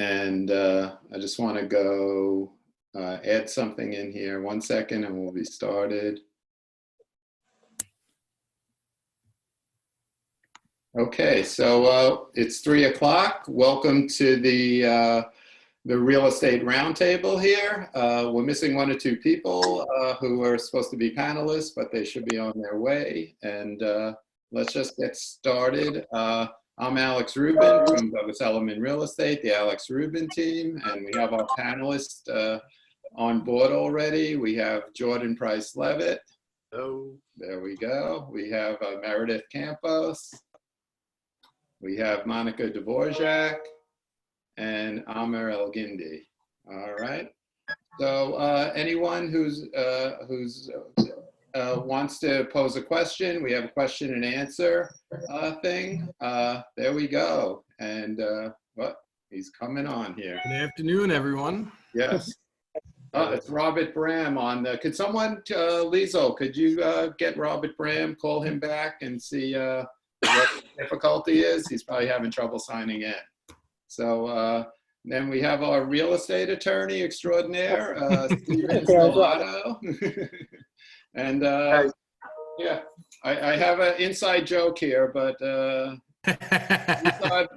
And I just want to go add something in here. 1 second and we'll be started. Okay, so it's 3 o'clock. Welcome to the real estate roundtable here. We're missing 1 or 2 people who are supposed to be panelists, but they should be on their way. And let's just get started. I'm Alex Rubin from Elliman Real Estate, the Alex Rubin team, and we have our panelists on board already. We have Jordan Pryce Levitt. Hello. There we go. We have Meredith Campos. We have Monika Dvorak and Amir El Guindy. All right. So anyone who's wants to pose a question, we have a question and answer thing. There we go. And what? He's coming on here. Good afternoon, everyone. Yes. It's Robert Bram on the, could someone, Liesl, could you get Robert Bram, call him back and see what the difficulty is? He's probably having trouble signing in. So then we have our real estate attorney extraordinaire, Steven Siliato. And yeah, I have an inside joke here, but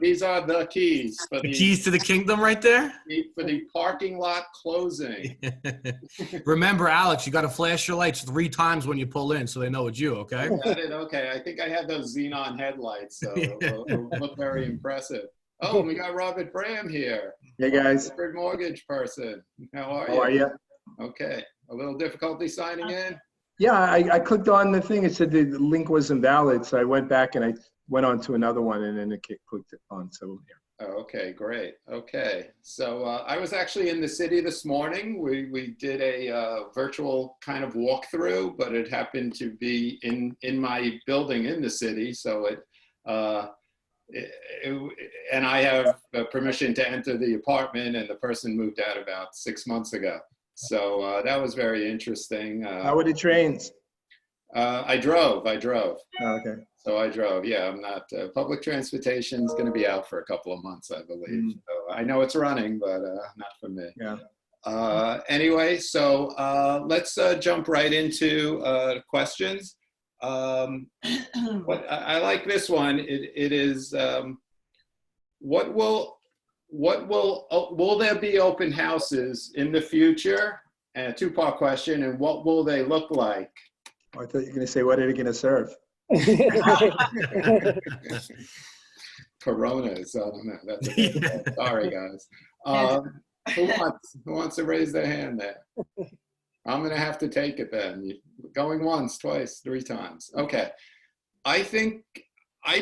these are the keys. For the keys to the kingdom right there? For the parking lot closing. Remember, Alex, you got to flash your lights 3 times when you pull in so they know it's you, okay? Got it, okay. I think I had those xenon headlights, so it'll look very impressive. Oh, we got Robert Bram here. Hey, guys. Mortgage person. How are you? How are you? Okay. A little difficulty signing in? Yeah, I clicked on the thing. It said the link was invalid, so I went back and I went on to another one, and then it clicked it on. So here. Oh, okay, great. Okay, so I was actually in the city this morning. We did a virtual kind of walkthrough, but it happened to be in my building in the city, so and I have permission to enter the apartment, and the person moved out about 6 months ago. So that was very interesting. How were the trains? I drove. Oh, okay. So I drove. Yeah, I'm not. Public transportation is going to be out for a couple of months, I believe. So I know it's running, but not for me. Yeah. Anyway, so let's jump right into questions. I like this one. It is, will there be open houses in the future? And a 2-part question, and what will they look like? I thought you were going to say, what are they going to serve? Coronas, I don't know. That's okay. Sorry, guys. Who wants to raise their hand there? I'm going to have to take it then. Going once, twice, 3 times. Okay. I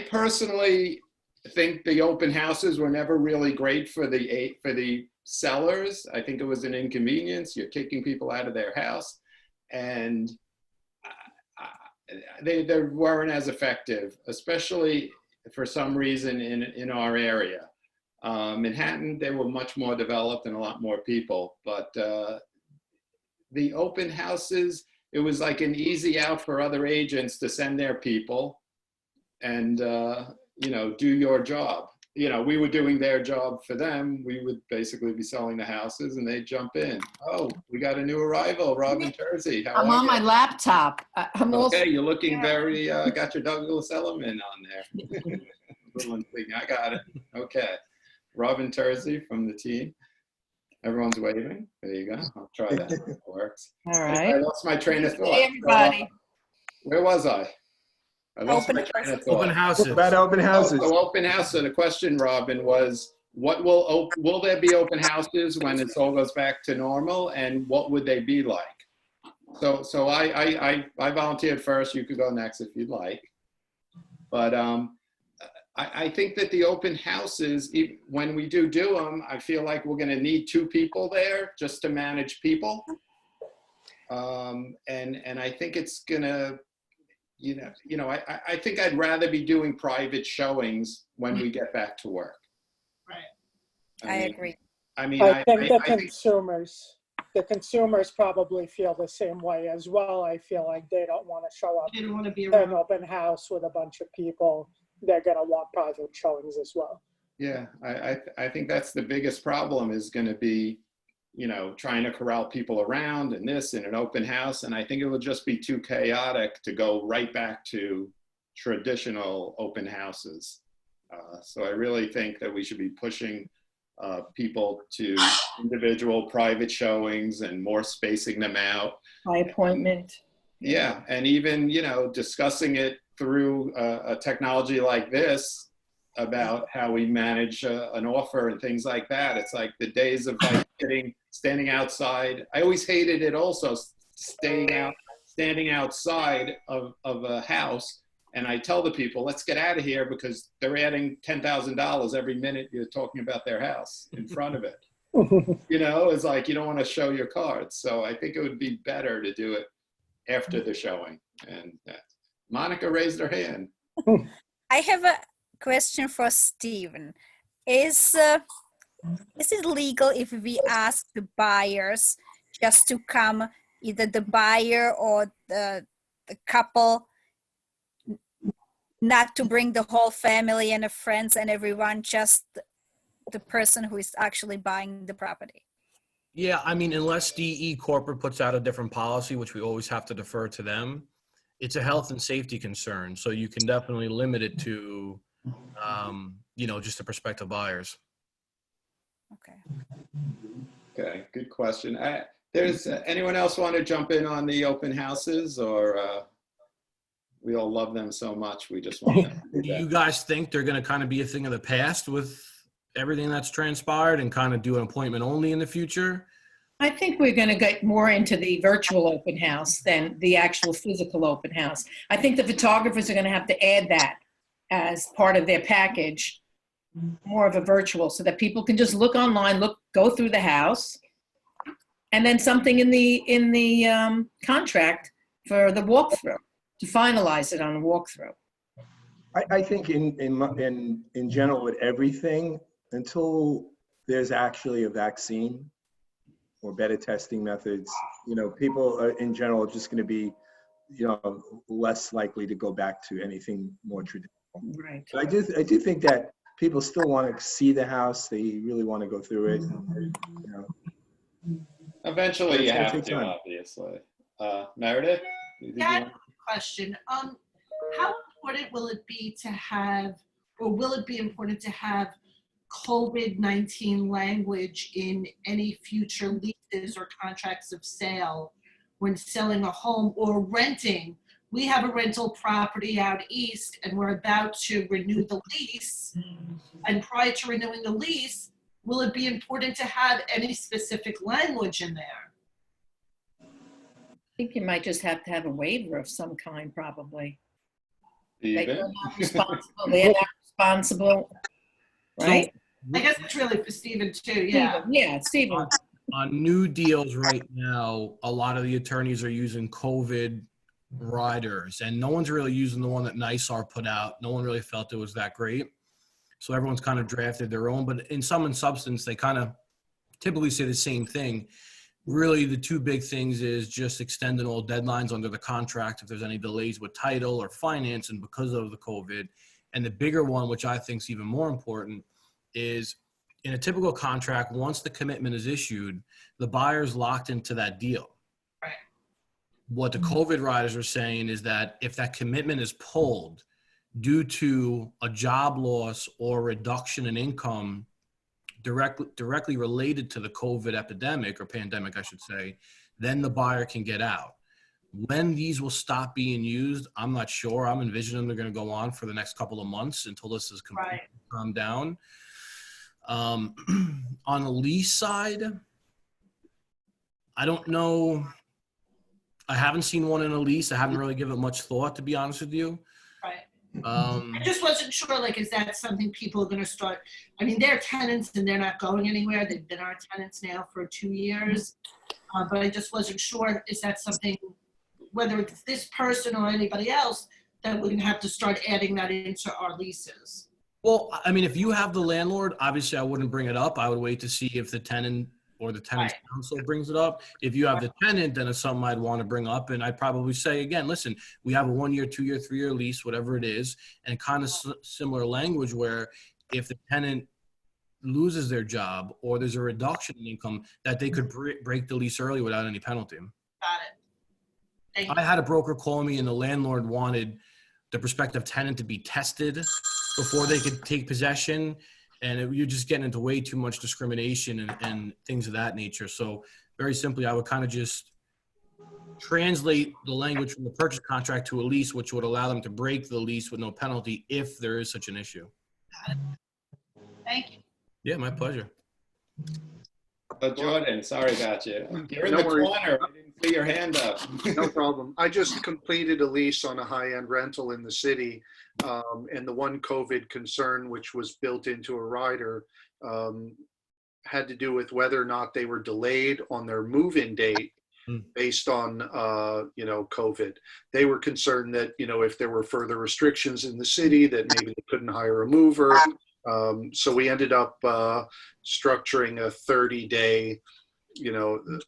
personally think the open houses were never really great for the sellers. I think it was an inconvenience. You're kicking people out of their house, and they weren't as effective, especially for some reason in our area. Manhattan, they were much more developed and a lot more people, but the open houses, it was like an easy out for other agents to send their people and, do your job. We were doing their job for them. We would basically be selling the houses and they'd jump in. Oh, we got a new arrival, Robin Terzi. How I'm are on you? my laptop. I'm also, okay, you're looking very, got your Douglas Elliman on there. I got it. Okay. Robin Terzi from the team. Everyone's waving. There you go. I'll try that. It works. all right. I lost my train of thought. Hey, everybody. Where was I? I lost Open my train of thought. Open houses. About open houses. So open house. So the question, Robin, was what will there be open houses when it all goes back to normal, and what would they be like? So I volunteered first. You could go next if you'd like. But I think that the open houses, when we do them, I feel like we're going to need 2 people there just to manage people. And I think it's going to, I think I'd rather be doing private showings when we get back to work. Right. I agree. I think the consumers probably feel the same way as well. I feel like they don't want to show up Didn't want to be at an open house with a bunch of people. They're going to want private showings as well. Yeah, I think that's the biggest problem is going to be, trying to corral people around and this in an open house. And I think it will just be too chaotic to go right back to traditional open houses. So I really think that we should be pushing people to individual private showings and more spacing them out. By appointment. Yeah, and even, discussing it through a technology like this about how we manage an offer and things like that. It's like the days of like standing outside. I always hated it also, standing outside of a house. And I tell the people, let's get out of here because they're adding $10,000 every minute you're talking about their house in front of it. It's like you don't want to show your cards. So I think it would be better to do it after the showing. And Monika raised her hand. I have a question for Stephen. Is it legal if we ask the buyers just to come, either the buyer or the couple, not to bring the whole family and the friends and everyone, just the person who is actually buying the property? Yeah, I mean, unless DE corporate puts out a different policy, which we always have to defer to them, it's a health and safety concern. So you can definitely limit it to, just the prospective buyers. Okay. Okay, good question. There's anyone else want to jump in on the open houses, or we all love them so much we just want them to Do you guys think they're going to kind of be a thing of the past with everything that's transpired and kind of do an appointment only in the future? I think we're going to get more into the virtual open house than the actual physical open house. I think the photographers are going to have to add that as part of their package, more of a virtual, so that people can just look online, go through the house, and then something in the contract for the walkthrough to finalize it on a walkthrough. I think in general with everything, until there's actually a vaccine or better testing methods, people are, in general, just going to be, less likely to go back to anything more traditional. Right. But I do think that people still want to see the house. They really want to go through it. Eventually you have to, time. obviously. Meredith? Yeah, question. How important will it be to have, or will it be important to have COVID-19 language in any future leases or contracts of sale when selling a home or renting? We have a rental property out east and we're about to renew the lease. And prior to renewing the lease, will it be important to have any specific language in there? I think you might just have to have a waiver of some kind, probably. Steven? They're not responsible. They're not responsible, right? I guess it's really for Stephen too, yeah. Stephen, yeah, Stephen. On new deals right now, a lot of the attorneys are using COVID riders, and no one's really using the one that NYSAR put out. No one really felt it was that great. So everyone's kind of drafted their own, but in sum and substance, they kind of typically say the same thing. Really, the two big things is just extending all deadlines under the contract if there's any delays with title or finance and because of the COVID. And the bigger one, which I think is even more important, is in a typical contract, once the commitment is issued, the buyer's locked into that deal. Right. What the COVID riders are saying is that if that commitment is pulled due to a job loss or reduction in income directly related to the COVID epidemic or pandemic, I should say, then the buyer can get out. When these will stop being used, I'm not sure. I'm envisioning they're going to go on for the next couple of months until this is completely calmed down. On the lease side, I don't know. I haven't seen one in a lease. I haven't really given it much thought, to be honest with you. Right. I just wasn't sure, like, is that something people are going to start? I mean, they're tenants and they're not going anywhere. They've been our tenants now for 2 years. But I just wasn't sure, is that something, whether it's this person or anybody else, that we're going to have to start adding that into our leases? Well, I mean, if you have the landlord, obviously I wouldn't bring it up. I would wait to see if the tenant or the tenant's council brings it up. If you have the tenant, then it's something I'd want to bring up. And I'd probably say, again, listen, we have a 1 year, 2 year, 3 year lease, whatever it is, and kind of similar language where if the tenant loses their job or there's a reduction in income, that they could break the lease early without any penalty. Got it. Thank you. I had a broker call me and the landlord wanted the prospective tenant to be tested before they could take possession. And you're just getting into way too much discrimination and things of that nature. So very simply, I would kind of just translate the language from the purchase contract to a lease, which would allow them to break the lease with no penalty if there is such an issue. Got it. Thank you. Yeah, my pleasure. Jordan, sorry about you. You're in No the worries. corner. I didn't see your hand up. No problem. I just completed a lease on a high-end rental in the city. And the one COVID concern, which was built into a rider, had to do with whether or not they were delayed on their move-in date based on, COVID. They were concerned that, if there were further restrictions in the city, that maybe they couldn't hire a mover. So we ended up structuring a 30-day,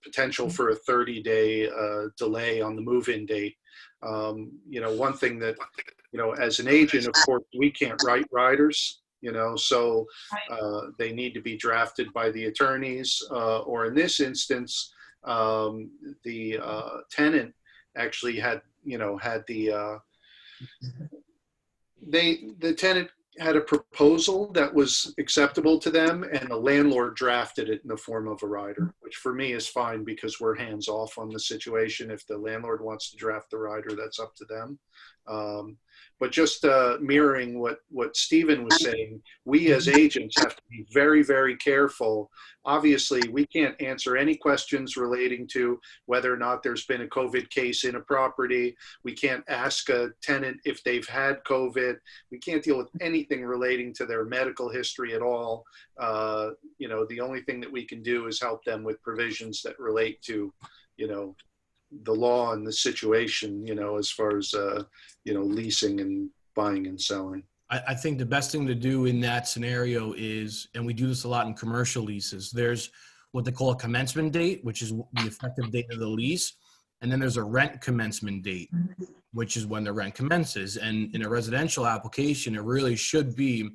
potential for a 30-day delay on the move-in date. One thing that, as an agent, of course, we can't write riders, so they need to be drafted by the attorneys, or in this instance, the tenant actually had the tenant had a proposal that was acceptable to them, and the landlord drafted it in the form of a rider, which for me is fine because we're hands off on the situation. If the landlord wants to draft the rider, that's up to them. But just mirroring what Stephen was saying, we as agents have to be very, very careful. Obviously, we can't answer any questions relating to whether or not there's been a COVID case in a property. We can't ask a tenant if they've had COVID. We can't deal with anything relating to their medical history at all. The only thing that we can do is help them with provisions that relate to, the law and the situation, as far as, leasing and buying and selling. I think the best thing to do in that scenario is, and we do this a lot in commercial leases, there's what they call a commencement date, which is the effective date of the lease. And then there's a rent commencement date, which is when the rent commences. And in a residential application, it really should be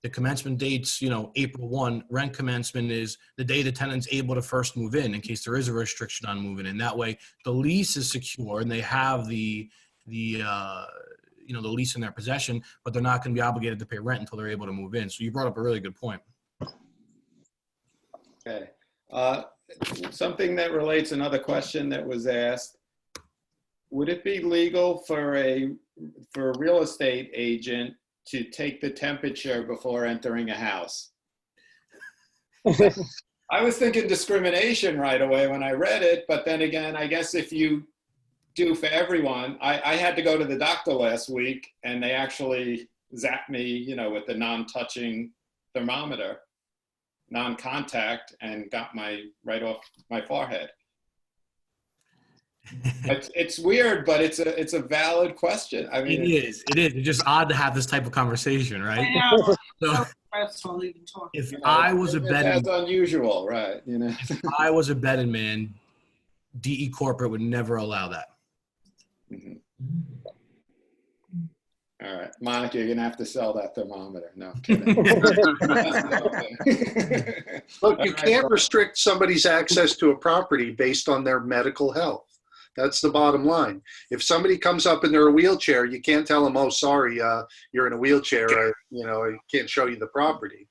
the commencement dates, April 1, rent commencement is the day the tenant's able to first move in case there is a restriction on moving in. That way the lease is secure and they have the lease in their possession, but they're not going to be obligated to pay rent until they're able to move in. So you brought up a really good point. Okay. Something that relates, another question that was asked, would it be legal for a real estate agent to take the temperature before entering a house? I was thinking discrimination right away when I read it, but then again, I guess if you do for everyone, I had to go to the doctor last week and they actually zapped me, with the non-touching thermometer, non-contact, and got right off my forehead. It's weird, but it's a valid question. I mean, it is. It's just odd to have this type of conversation, right? So, if I was a betting, that's unusual, right? If I was a betting man, DE Corporate would never allow that. Mm-hmm. All right, Monika, you're gonna have to sell that thermometer. No, I'm kidding. Look, you can't restrict somebody's access to a property based on their medical health. That's the bottom line. If somebody comes up in their wheelchair, you can't tell them, "Oh, sorry, you're in a wheelchair. I can't show you the property."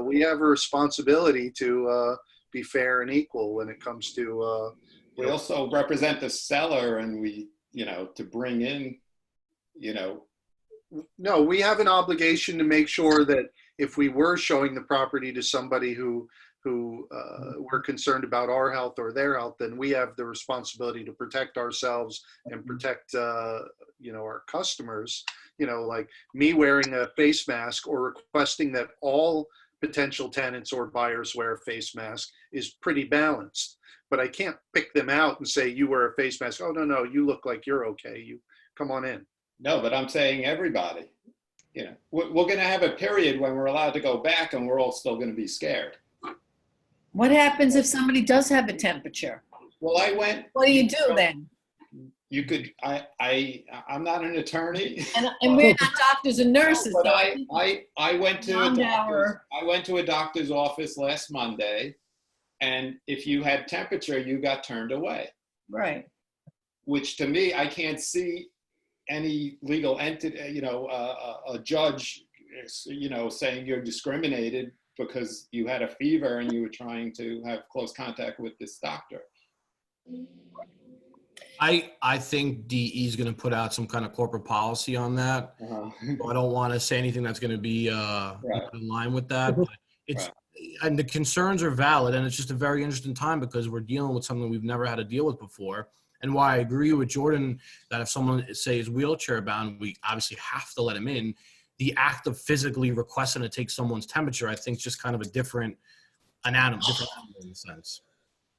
We have a responsibility to be fair and equal when it comes to. We also represent the seller, and we, to bring in, No, we have an obligation to make sure that if we were showing the property to somebody who we're concerned about our health or their health, then we have the responsibility to protect ourselves and protect, our customers. Like me wearing a face mask or requesting that all potential tenants or buyers wear a face mask is pretty balanced. But I can't pick them out and say, you wear a face mask. Oh, no, you look like you're okay. You come on in. No, but I'm saying everybody. We're going to have a period when we're allowed to go back and we're all still going to be scared. What happens if somebody does have a temperature? Well, I went. What do you do then? you could, I'm not an attorney. And we're not doctors and nurses. But so I went to beyond our- I went to a doctor's office last Monday, and if you had temperature, you got turned away. Right. Which to me, I can't see any legal entity, a judge, saying you're discriminated because you had a fever and you were trying to have close contact with this doctor. I think DE is going to put out some kind of corporate policy on that. Uh-huh. So I don't want to say anything that's going to be Right. in line with that. But it's and the concerns are valid, and it's just a very interesting time because we're dealing with something we've never had to deal with before. And why I agree with Jordan that if someone, say, is wheelchair bound, we obviously have to let him in. The act of physically requesting to take someone's temperature, I think, is just kind of a different animal in a sense.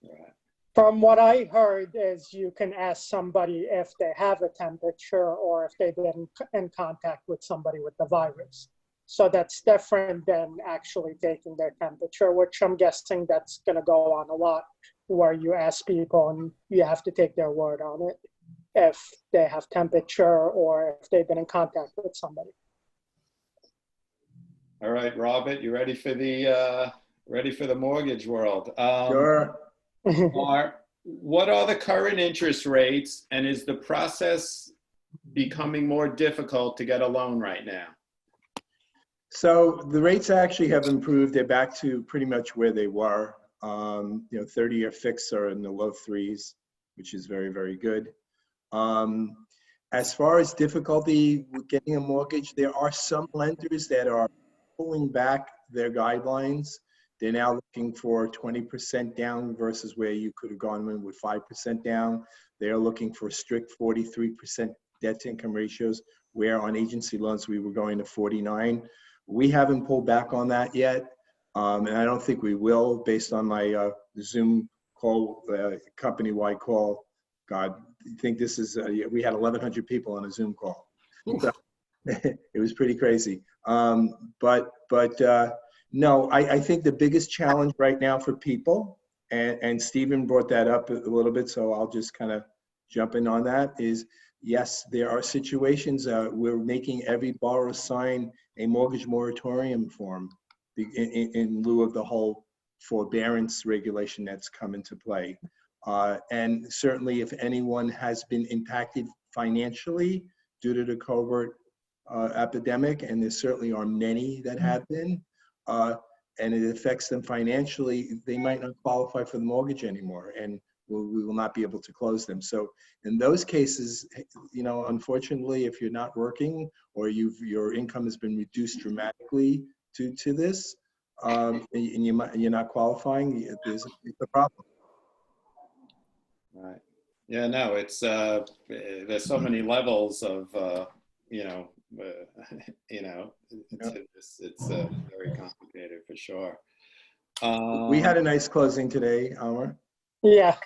Right. From what I heard is you can ask somebody if they have a temperature or if they've been in contact with somebody with the virus. So that's different than actually taking their temperature, which I'm guessing that's going to go on a lot, where you ask people and you have to take their word on it if they have temperature or if they've been in contact with somebody. All right, Robert, you ready for the mortgage world? Sure. What are the current interest rates, and is the process becoming more difficult to get a loan right now? So the rates actually have improved. They're back to pretty much where they were. 30-year fixed are in the low threes, which is very, very good. As far as difficulty with getting a mortgage, there are some lenders that are pulling back their guidelines. They're now looking for 20% down versus where you could have gone in with 5% down. They're looking for strict 43% debt to income ratios, where on agency loans we were going to 49. We haven't pulled back on that yet. And I don't think we will, based on my Zoom call, company-wide call. God, I think this is, we had 1,100 people on a Zoom call. So, it was pretty crazy. No, I think the biggest challenge right now for people, and Stephen brought that up a little bit, so I'll just kind of jump in on that, is yes, there are situations we're making every borrower sign a mortgage moratorium form in lieu of the whole forbearance regulation that's come into play. And certainly if anyone has been impacted financially due to the COVID epidemic, and there certainly are many that have been, and it affects them financially, they might not qualify for the mortgage anymore, and we will not be able to close them. So in those cases, unfortunately, if you're not working or your income has been reduced dramatically to this, and you're not qualifying, it's a problem. Right. Yeah, no, it's there's so many levels of it's very complicated for sure. We had a nice closing today, Amar. Yeah.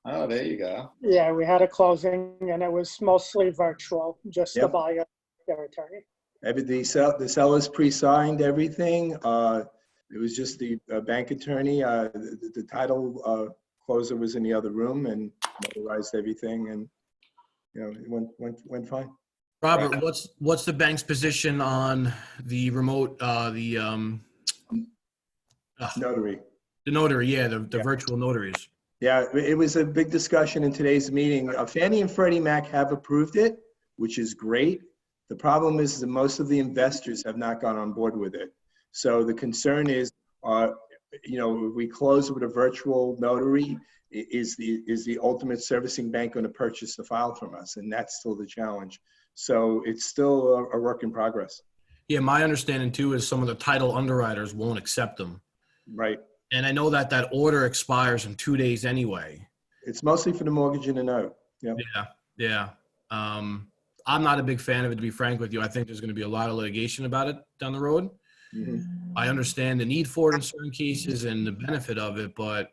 Oh, there you go. Yeah, we had a closing and it was mostly virtual, just the buyer, their attorney. The sellers pre-signed everything. It was just the bank attorney. The title closer was in the other room and notarized everything, and it went fine. Robert, what's the bank's position on the remote Notary? The notary, the virtual notaries. Yeah, it was a big discussion in today's meeting. Fannie and Freddie Mac have approved it, which is great. The problem is that most of the investors have not gone on board with it. So the concern is, if we close with a virtual notary, is the ultimate servicing bank going to purchase the file from us? And that's still the challenge. So it's still a work in progress. Yeah, my understanding too is some of the title underwriters won't accept them. Right. And I know that order expires in 2 days anyway. It's mostly for the mortgage and the note. Yep. Yeah. I'm not a big fan of it, to be frank with you. I think there's going to be a lot of litigation about it down the road. Mm-hmm. I understand the need for it in certain cases and the benefit of it, but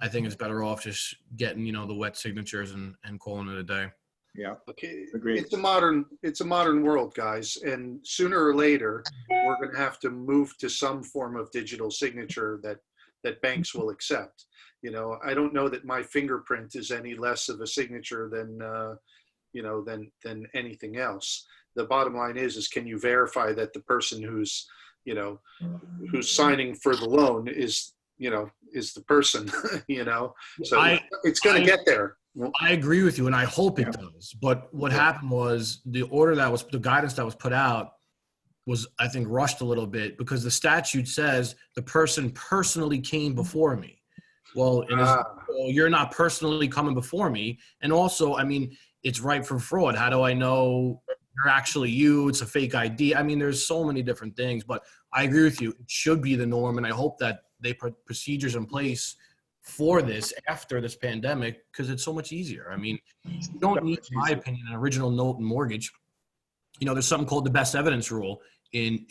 I think it's better off just getting, the wet signatures and calling it a day. Yeah. Okay. Agreed. It's a modern world, guys, and sooner or later we're going to have to move to some form of digital signature that that banks will accept. You know, I don't know that my fingerprint is any less of a signature than, you know, than anything else. The bottom line is can you verify that the person who's, you know, who's signing for the loan is, you know, is the person, you know? So it's going to get there. I agree with you, and I hope it does. But what happened was the guidance that was put out was, I think, rushed a little bit because the statute says the person personally came before me. Well, you're not personally coming before me. And also, I mean, it's ripe for fraud. How do I know you're actually you? It's a fake ID. I mean, there's so many different things, but I agree with you. It should be the norm. And I hope that they put procedures in place for this after this pandemic, because it's so much easier. I mean, you don't need, in my opinion, an original note and mortgage. You know, there's something called the best evidence rule in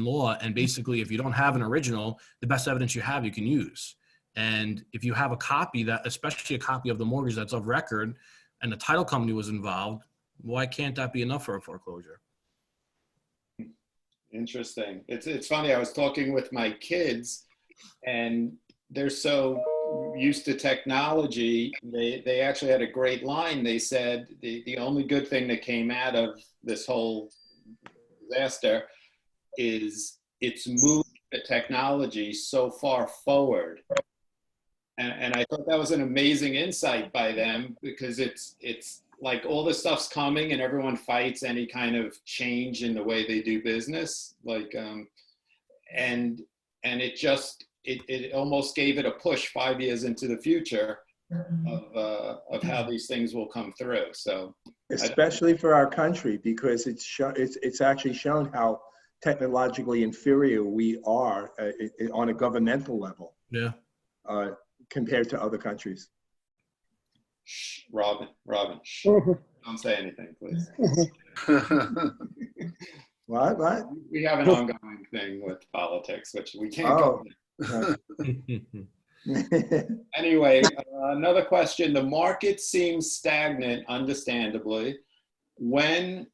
law. And basically, if you don't have an original, the best evidence you have, you can use. And if you have a copy that, especially a copy of the mortgage that's of record and the title company was involved, why can't that be enough for a foreclosure? Interesting. It's funny. I was talking with my kids and they're so used to technology. They actually had a great line. They said the only good thing that came out of this whole disaster is it's moved the technology so far forward. And I thought that was an amazing insight by them, because it's like all this stuff's coming and everyone fights any kind of change in the way they do business. Like, and it almost gave it a push 5 years into the future of how these things will come through. So, especially for our country, because it's actually shown how technologically inferior we are on a governmental level. Yeah. Compared to other countries. Shh, Robin, shh. Don't say anything, please. What? We have an ongoing thing with politics, which we can't go into. Anyway, another question. The market seems stagnant, understandably. When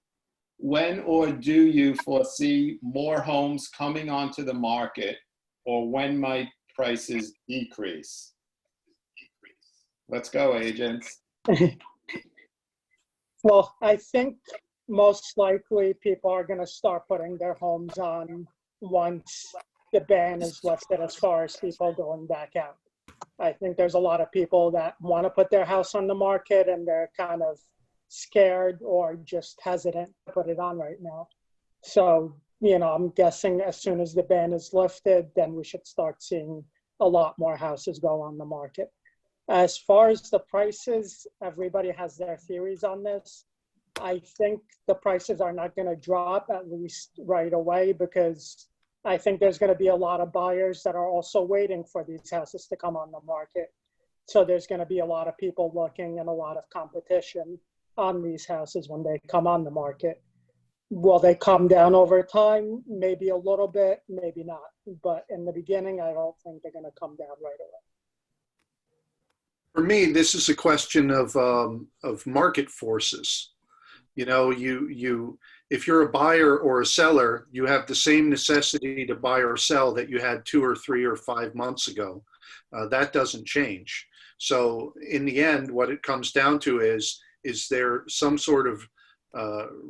or do you foresee more homes coming onto the market, or when might prices decrease? Let's go, agents. Well, I think most likely people are going to start putting their homes on once the ban is lifted, as far as people going back out. I think there's a lot of people that want to put their house on the market and they're kind of scared or just hesitant to put it on right now. So, you know, I'm guessing as soon as the ban is lifted, then we should start seeing a lot more houses go on the market. As far as the prices, everybody has their theories on this. I think the prices are not going to drop, at least right away, because I think there's going to be a lot of buyers that are also waiting for these houses to come on the market. So there's going to be a lot of people looking and a lot of competition on these houses when they come on the market. Will they come down over time? Maybe a little bit, maybe not. But in the beginning, I don't think they're going to come down right away. For me, this is a question of market forces. You know, if you're a buyer or a seller, you have the same necessity to buy or sell that you had 2 or 3 or 5 months ago. That doesn't change. So in the end, what it comes down to is there some sort of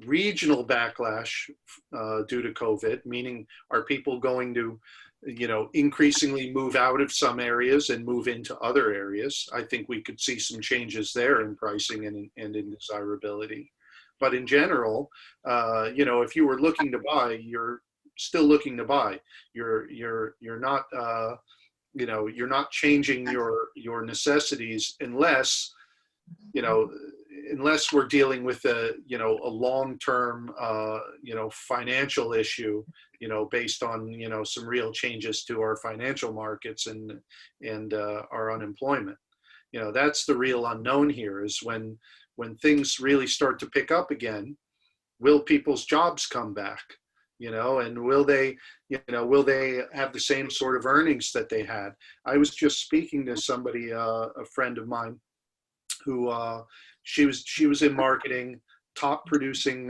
regional backlash due to COVID, meaning are people going to, you know, increasingly move out of some areas and move into other areas? I think we could see some changes there in pricing and in desirability. But in general, you know, if you were looking to buy, you're still looking to buy. You're not, you know, you're not changing your necessities unless, you know, unless we're dealing with a long-term, you know, financial issue, you know, based on, you know, some real changes to our financial markets and our unemployment. You know, that's the real unknown here, is when things really start to pick up again, will people's jobs come back? You know, and will they have the same sort of earnings that they had? I was just speaking to somebody, a friend of mine, who she was in marketing. top producing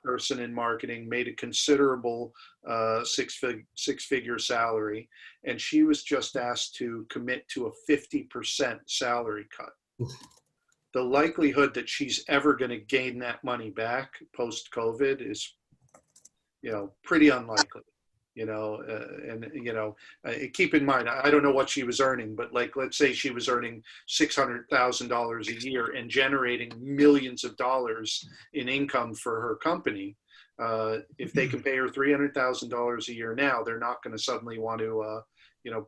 person in marketing, made a considerable six-figure salary, and she was just asked to commit to a 50% salary cut. The likelihood that she's ever going to gain that money back post-COVID is, pretty unlikely. Keep in mind, I don't know what she was earning, but let's say she was earning $600,000 a year and generating millions of dollars in income for her company. If they can pay her $300,000 a year now, they're not going to suddenly want to,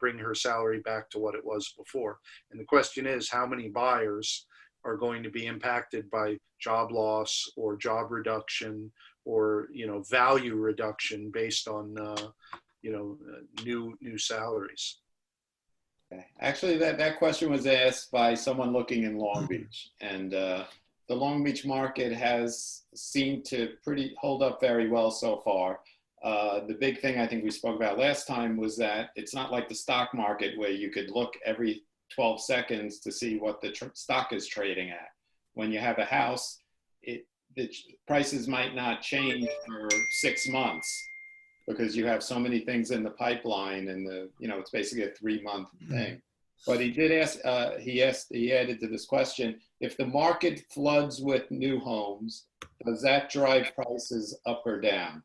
bring her salary back to what it was before. And the question is, how many buyers are going to be impacted by job loss or job reduction or value reduction based on new salaries? Okay. Actually, that question was asked by someone looking in Long Beach, and the Long Beach market has seemed to hold up very well so far. The big thing I think we spoke about last time was that it's not like the stock market where you could look every 12 seconds to see what the stock is trading at. When you have a house, the prices might not change for 6 months because you have so many things in the pipeline, and it's basically a 3-month thing. But he did ask, he added to this question, if the market floods with new homes, does that drive prices up or down?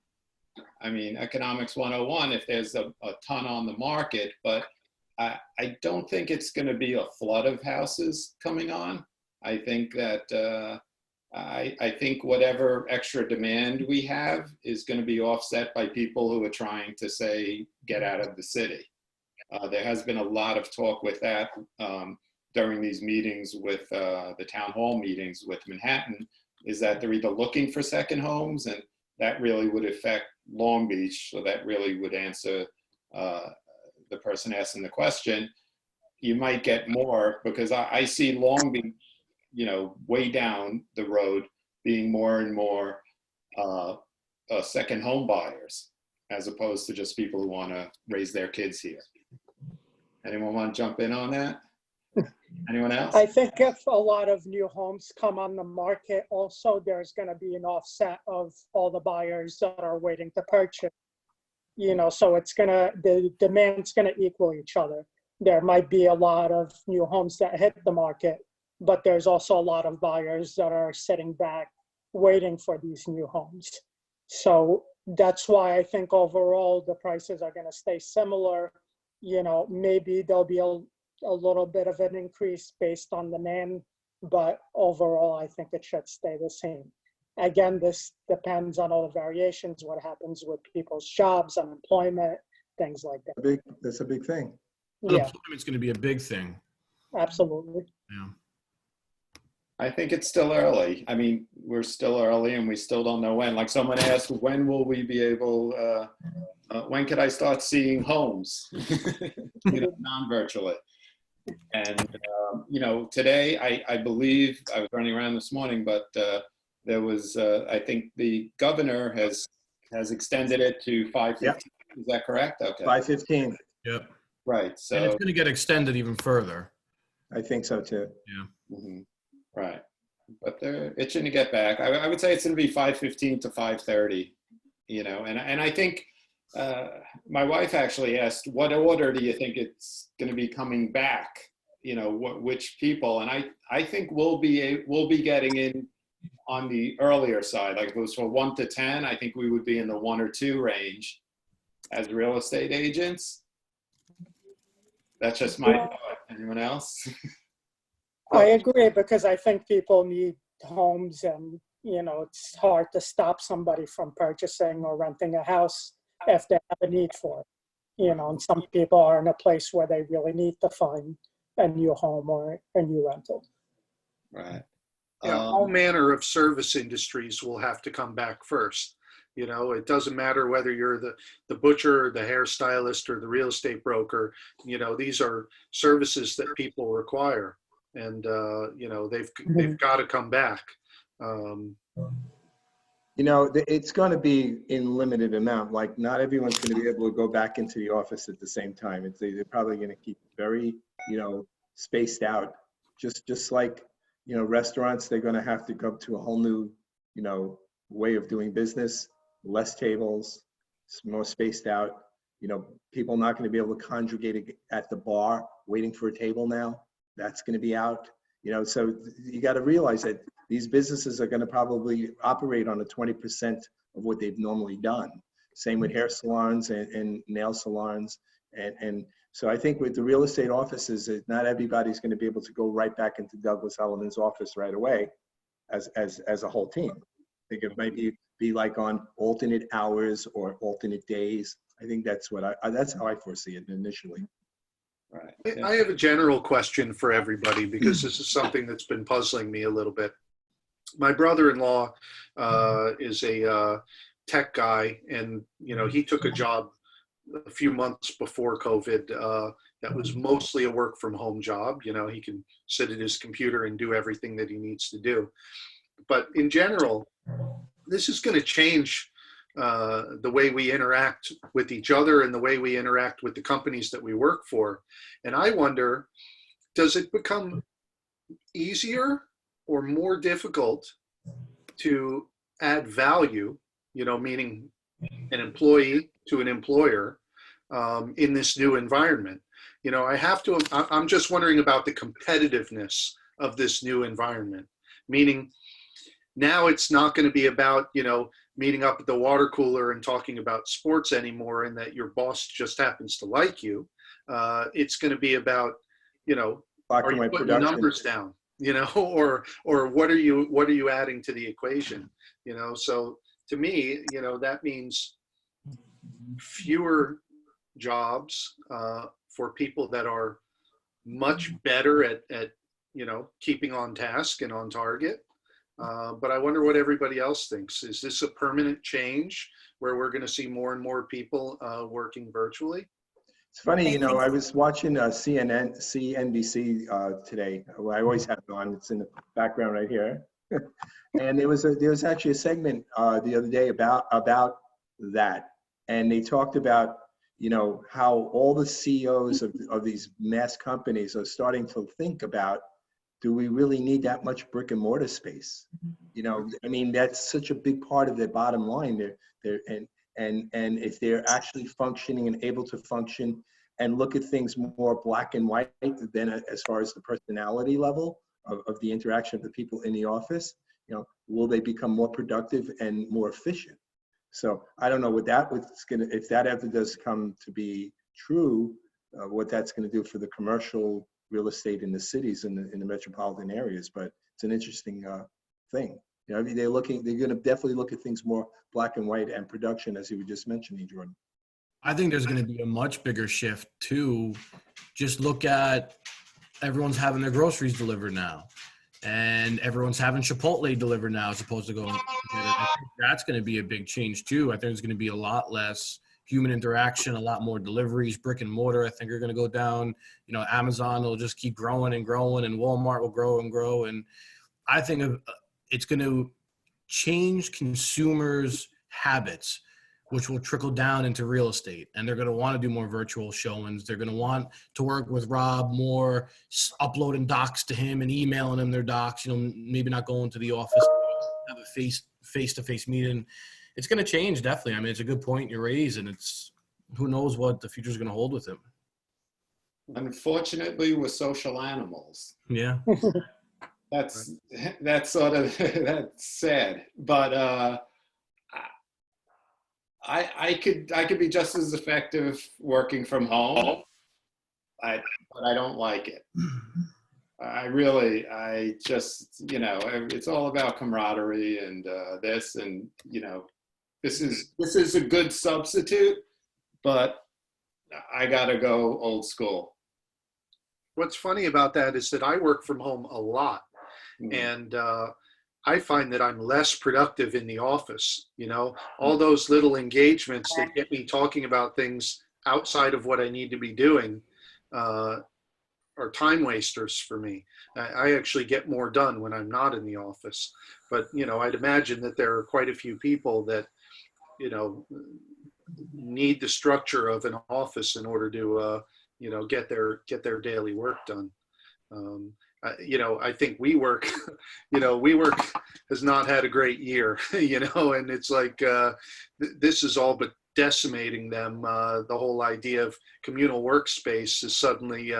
I mean, economics 101, if there's a ton on the market, but I don't think it's going to be a flood of houses coming on. I think that I think whatever extra demand we have is going to be offset by people who are trying to say, get out of the city. There has been a lot of talk with that during these meetings with the town hall meetings with Manhattan, is that they're either looking for second homes, and that really would affect Long Beach. So that really would answer the person asking the question. You might get more, because I see Long Beach, way down the road, being more and more second home buyers, as opposed to just people who want to raise their kids here. Anyone want to jump in on that? Anyone else? I think if a lot of new homes come on the market, also there's going to be an offset of all the buyers that are waiting to purchase. So the demand's going to equal each other. There might be a lot of new homes that hit the market, but there's also a lot of buyers that are sitting back waiting for these new homes. So that's why I think overall the prices are going to stay similar. Maybe there'll be a little bit of an increase based on demand, but overall I think it should stay the same. Again, this depends on all the variations, what happens with people's jobs, unemployment, things like that. That's a big thing. Yeah, Unemployment's going to be a big thing. absolutely. Yeah. I think it's still early. I mean, we're still early, and we still don't know when. Like someone asked, when will we be able, when could I start seeing homes, non-virtually? And, today, I believe, I was running around this morning, but there was, I think the governor has extended it to 5:15. Yep. Is that correct? Okay. 5:15. Yep. Right. So And it's going to get extended even further. I think so too. Yeah. Mm-hmm. Right. But they're itching to get back. I would say it's going to be 5:15 to 5:30, and I think my wife actually asked, what order do you think it's going to be coming back? Which people? And I think we'll be getting in on the earlier side. Like if it was for 1 to 10, I think we would be in the 1 or 2 range as real estate agents. That's just my thought. Anyone else? I agree, because I think people need homes, and it's hard to stop somebody from purchasing or renting a house if they have a need for it. And some people are in a place where they really need to find a new home or a new rental. Right. Yeah, all manner of service industries will have to come back first. It doesn't matter whether you're the butcher, the hairstylist, or the real estate broker. These are services that people require, and they've got to come back. It's going to be in limited amount. Like, not everyone's going to be able to go back into the office at the same time. They're probably going to keep very, spaced out. Just like, restaurants, they're going to have to go to a whole new way of doing business, less tables, more spaced out. People not going to be able to congregate at the bar waiting for a table now. That's going to be out. So you got to realize that these businesses are going to probably operate on a 20% of what they've normally done. Same with hair salons and nail salons. And so I think with the real estate offices, not everybody's going to be able to go right back into Douglas Elliman's office right away as a whole team. I think it might be like on alternate hours or alternate days. I think that's that's how I foresee it initially. Right. I have a general question for everybody because this is something that's been puzzling me a little bit. My brother-in-law is a tech guy, and he took a job a few months before COVID that was mostly a work from home job. He can sit at his computer and do everything that he needs to do. But in general, this is going to change the way we interact with each other and the way we interact with the companies that we work for. And I wonder, does it become easier or more difficult to add value, meaning an employee to an employer in this new environment? I'm just wondering about the competitiveness of this new environment, meaning now it's not going to be about, meeting up at the water cooler and talking about sports anymore and that your boss just happens to like you. It's going to be about, are you putting the numbers down, or what are you adding to the equation? So to me, that means fewer jobs for people that are much better at keeping on task and on target. But I wonder what everybody else thinks. Is this a permanent change where we're going to see more and more people working virtually? It's funny, I was watching CNBC today. Well, I always have it on. It's in the background right here. And there was actually a segment the other day about that, and they talked about how all the CEOs of these mass companies are starting to think about, do we really need that much brick and mortar space? That's such a big part of their bottom line. And if they're actually functioning and able to function and look at things more black and white than as far as the personality level of the interaction of the people in the office, will they become more productive and more efficient? So I don't know if that ever does come to be true, what that's going to do for the commercial real estate in the cities in the metropolitan areas, but it's an interesting thing. They're going to definitely look at things more black and white and production, as you were just mentioning, Jordan. I think there's going to be a much bigger shift to just look at everyone's having their groceries delivered now, and everyone's having Chipotle delivered now as opposed to going. I think that's going to be a big change too. I think there's going to be a lot less human interaction, a lot more deliveries, brick and mortar. I think are going to go down. Amazon will just keep growing and growing, and Walmart will grow and grow. And I think it's going to change consumers' habits, which will trickle down into real estate. And they're going to want to do more virtual showings. They're going to want to work with Rob more, uploading docs to him and emailing him their docs, maybe not going to the office, have a face-to-face meeting. It's going to change, definitely. It's a good point you raise, and who knows what the future is going to hold with him. Unfortunately, we're social animals. Yeah. That's sort of, that's sad. But I could be just as effective working from home, but I don't like it. I just, it's all about camaraderie and this, and this is a good substitute, but I gotta go old school. What's funny about that is that I work from home a lot, and I find that I'm less productive in the office. All those little engagements that get me talking about things outside of what I need to be doing are time wasters for me. I actually get more done when I'm not in the office. But, I'd imagine that there are quite a few people that, need the structure of an office in order to, get their daily work done. I think WeWork, WeWork has not had a great year, and it's like this is all but decimating them. The whole idea of communal workspace is suddenly,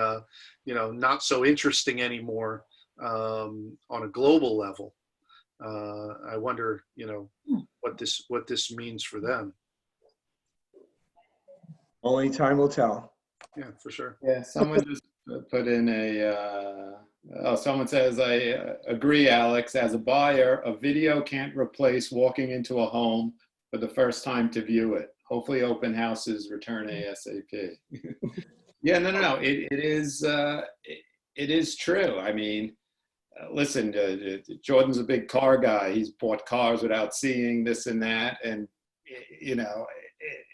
not so interesting anymore on a global level. I wonder, what this means for them. Only time will tell. Yeah, for sure. Yeah, someone just put in someone says, I agree, Alex. As a buyer, a video can't replace walking into a home for the first time to view it. Hopefully open houses return ASAP. Yeah, no. It is true. I mean, listen, Jordan's a big car guy. He's bought cars without seeing this and that. And,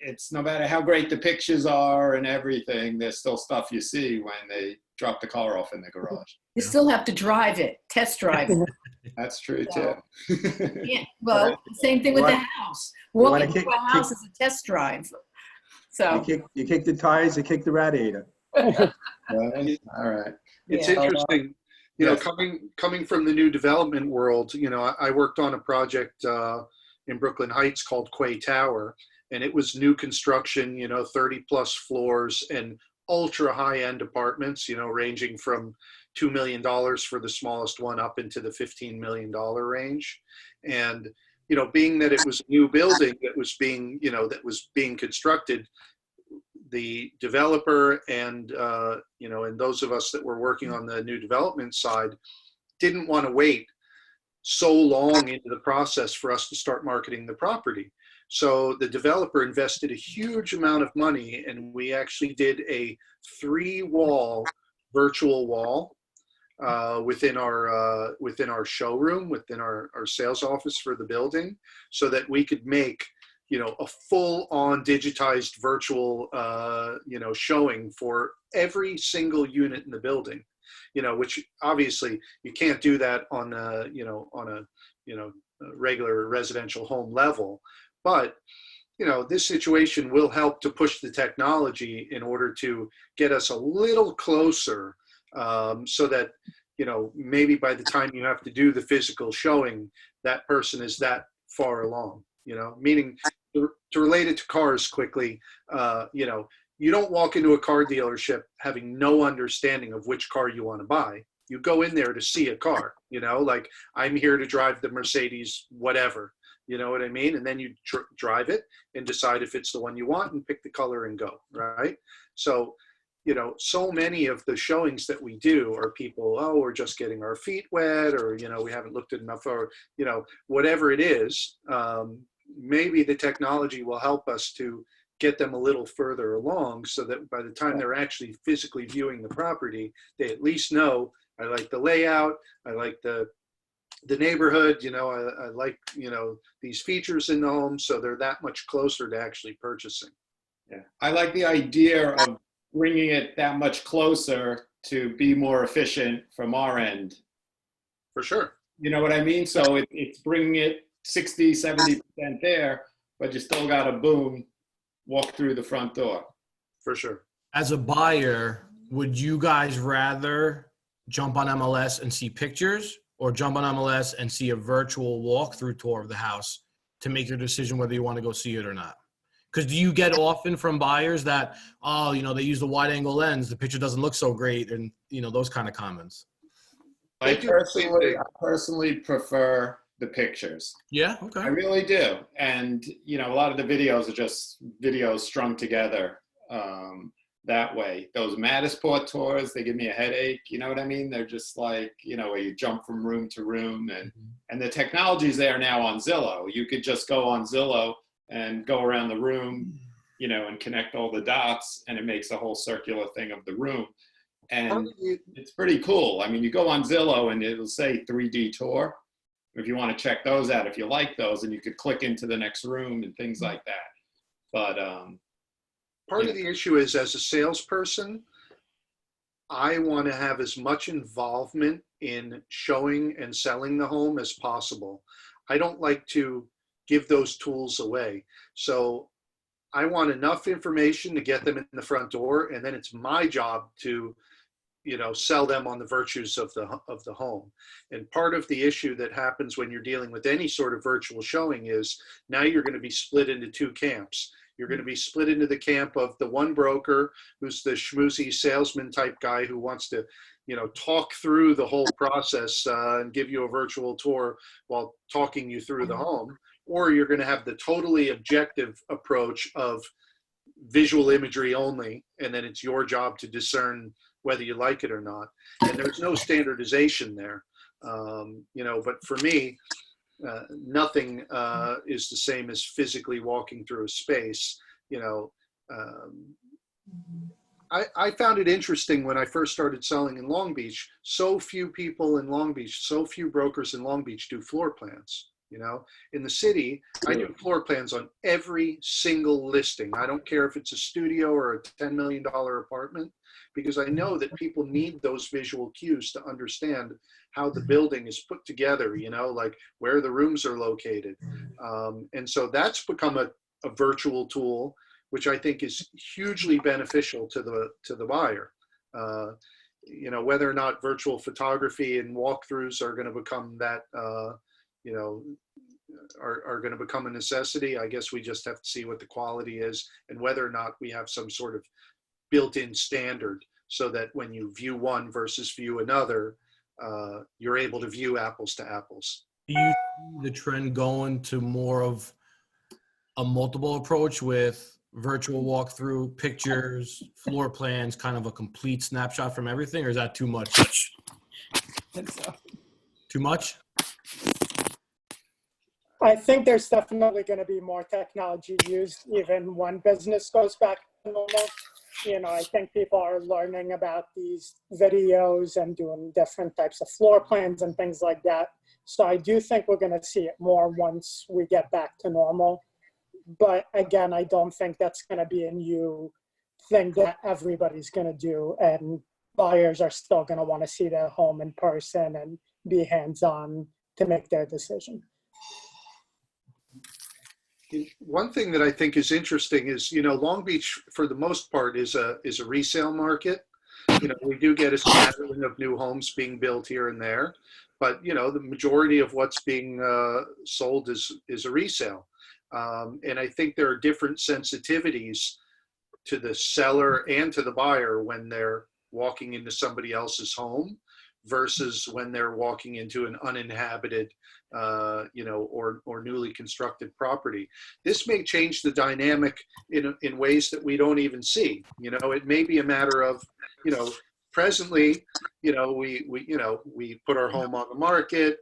it's no matter how great the pictures are and everything, there's still stuff you see when they drop the car off in the garage. You still have to drive it, test drive it. That's true too. Yeah, well, same thing with the house. Walking to a house is a test drive. So You kick the tires, you kick the radiator. All right. It's Yeah. interesting, Yes. coming from the new development world. I worked on a project in Brooklyn Heights called Quay Tower, and it was new construction, 30 plus floors and ultra high end apartments, ranging from $2 million for the smallest one up into the $15 million range. And, being that it was a new building that was being constructed, the developer and, and those of us that were working on the new development side didn't want to wait so long into the process for us to start marketing the property. So the developer invested a huge amount of money, and we actually did a 3-wall virtual wall within our showroom, within our sales office for the building, so that we could make a full-on digitized virtual showing for every single unit in the building. Which obviously you can't do that on a regular residential home level. But, this situation will help to push the technology in order to get us a little closer, so that, maybe by the time you have to do the physical showing, that person is that far along, meaning to relate it to cars quickly, you don't walk into a car dealership having no understanding of which car you want to buy. You go in there to see a car, like I'm here to drive the Mercedes, whatever, you know what I mean? And then you drive it and decide if it's the one you want and pick the color and go, right? So, so many of the showings that we do are people, we're just getting our feet wet, or, we haven't looked at enough, or, whatever it is, maybe the technology will help us to get them a little further along, so that by the time they're actually physically viewing the property, they at least know, I like the layout, I like the neighborhood, I like, these features in the home, so they're that much closer to actually purchasing. Yeah, I like the idea of bringing it that much closer to be more efficient from our end. For sure. You know what I mean? So it's bringing it 60, 70% there, but you still got to boom, walk through the front door. For sure. As a buyer, would you guys rather jump on MLS and see pictures, or jump on MLS and see a virtual walkthrough tour of the house to make your decision whether you want to go see it or not? Because do you get often from buyers that, they use the wide angle lens, the picture doesn't look so great, and, those kind of comments? I personally prefer the pictures. Yeah, okay. I really do. And, a lot of the videos are just videos strung together that way. Those Matterport tours, they give me a headache. You know what I mean? They're just like, where you jump from room to room. And the technology's there now on Zillow. You could just go on Zillow and go around the room, and connect all the dots, and it makes a whole circular thing of the room. And it's pretty cool. I mean, you go on Zillow and it'll say 3D tour. If you want to check those out, if you like those, and you could click into the next room and things like that. But part of the issue is, as a salesperson, I want to have as much involvement in showing and selling the home as possible. I don't like to give those tools away. So I want enough information to get them in the front door, and then it's my job to sell them on the virtues of the home. And part of the issue that happens when you're dealing with any sort of virtual showing is now you're going to be split into two camps. You're going to be split into the camp of the one broker who's the schmoozy salesman type guy who wants to, talk through the whole process and give you a virtual tour while talking you through the home. Or you're going to have the totally objective approach of visual imagery only, and then it's your job to discern whether you like it or not. And there's no standardization there. But for me, nothing is the same as physically walking through a space. I found it interesting when I first started selling in Long Beach. So few people in Long Beach, so few brokers in Long Beach do floor plans. In the city, I do floor plans on every single listing. I don't care if it's a studio or a $10 million apartment, because I know that people need those visual cues to understand how the building is put together, like where the rooms are located. And so that's become a virtual tool, which I think is hugely beneficial to the buyer. Whether or not virtual photography and walkthroughs are going to become that, are going to become a necessity. I guess we just have to see what the quality is and whether or not we have some sort of built-in standard so that when you view one versus view another, you're able to view apples to apples. Do you see the trend going to more of a multiple approach with virtual walkthrough, pictures, floor plans, kind of a complete snapshot from everything, or is that too much? Too much? I think there's definitely going to be more technology used even when business goes back to normal. I think people are learning about these videos and doing different types of floor plans and things like that. So I do think we're going to see it more once we get back to normal. But again, I don't think that's going to be a new thing that everybody's going to do. And buyers are still going to want to see their home in person and be hands-on to make their decision. One thing that I think is interesting is, Long Beach, for the most part, is a resale market. We do get a smattering of new homes being built here and there, but the majority of what's being sold is a resale. And I think there are different sensitivities to the seller and to the buyer when they're walking into somebody else's home versus when they're walking into an uninhabited, or newly constructed property. This may change the dynamic in ways that we don't even see. It may be a matter of, presently, we put our home on the market,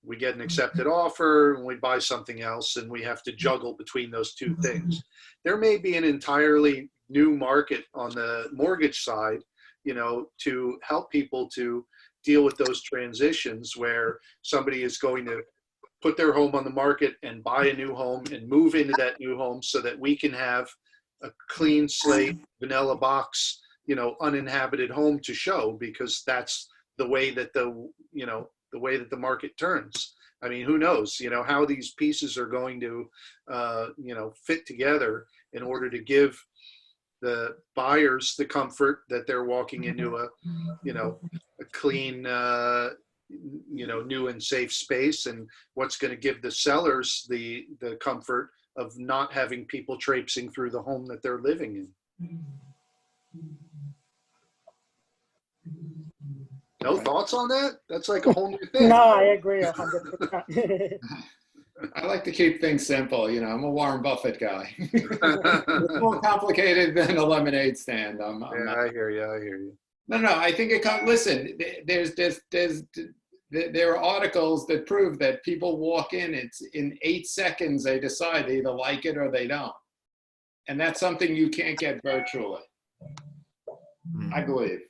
we get an accepted offer, and we buy something else, and we have to juggle between those two things. There may be an entirely new market on the mortgage side, to help people to deal with those transitions where somebody is going to put their home on the market and buy a new home and move into that new home so that we can have a clean slate, vanilla box, uninhabited home to show, because that's the way that the way that the market turns. I mean, who knows, how these pieces are going to, fit together in order to give the buyers the comfort that they're walking into a clean, new and safe space, and what's going to give the sellers the comfort of not having people traipsing through the home that they're living in. No thoughts on that? That's like a whole new thing. No, I agree 100%. I like to keep things simple. I'm a Warren Buffett guy. It's more complicated than a lemonade stand. I hear you. No. I think listen, there are articles that prove that people walk in. It's in 8 seconds they decide they either like it or they don't, and that's something you can't get virtually, I believe.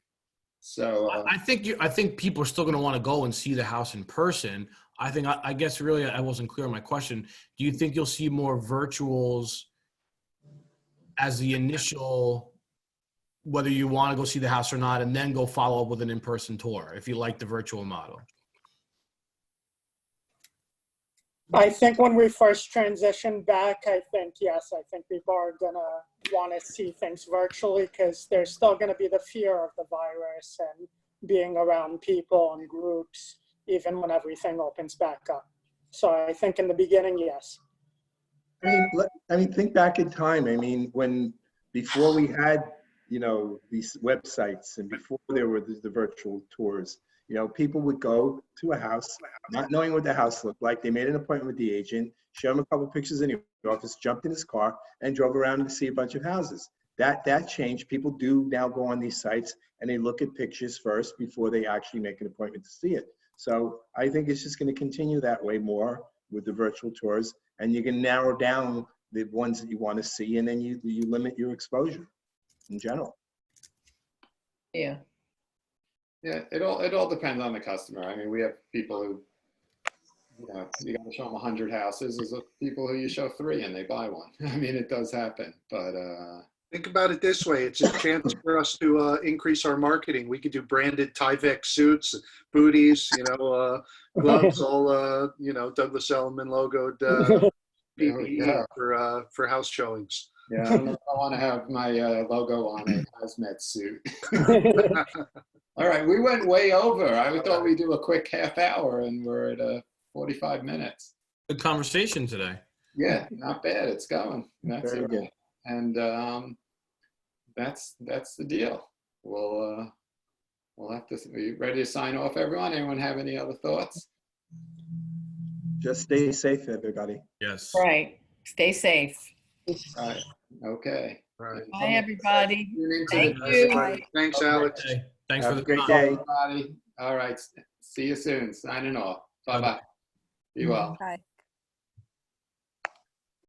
So I think people are still going to want to go and see the house in person. I guess really I wasn't clear on my question. Do you think you'll see more virtuals as the initial, whether you want to go see the house or not, and then go follow up with an in-person tour if you like the virtual model? I think when we first transition back, I think, yes, I think people are gonna want to see things virtually because there's still gonna be the fear of the virus and being around people and groups, even when everything opens back up. So I think in the beginning, yes. I mean, think back in time. I mean, before we had, these websites and before there were the virtual tours, people would go to a house, not knowing what the house looked like. They made an appointment with the agent, showed him a couple of pictures in the office, jumped in his car, and drove around to see a bunch of houses. That changed. People do now go on these sites and they look at pictures first before they actually make an appointment to see it. So I think it's just going to continue that way more with the virtual tours, and you can narrow down the ones that you want to see, and then you limit your exposure in general. Yeah. Yeah, it all depends on the customer. I mean, we have people who, you got to show them 100 houses. There's people who you show 3 and they buy one. I mean, it does happen, but Think about it this way. It's a chance for us to increase our marketing. We could do branded Tyvek suits, booties, gloves, all, Douglas Elliman logoed PPE for house showings. yeah, I don't know if I want to have my logo on a hazmat suit. All right, we went way over. I thought we'd do a quick half hour, and we're at 45 minutes. Good conversation today. Yeah, not bad. It's going. That's Very it. good. And that's the deal. We'll have to. Are you ready to sign off, everyone? Anyone have any other thoughts? Just stay safe, everybody. Yes. Right. Stay safe. All right. Okay. Right. Bye, everybody. Tune into Thank the- you. Thanks, Alex. Okay. Thanks Have for a the great time. day. Everybody. All right. See you soon. Signing off. Bye-bye. Be well. Bye.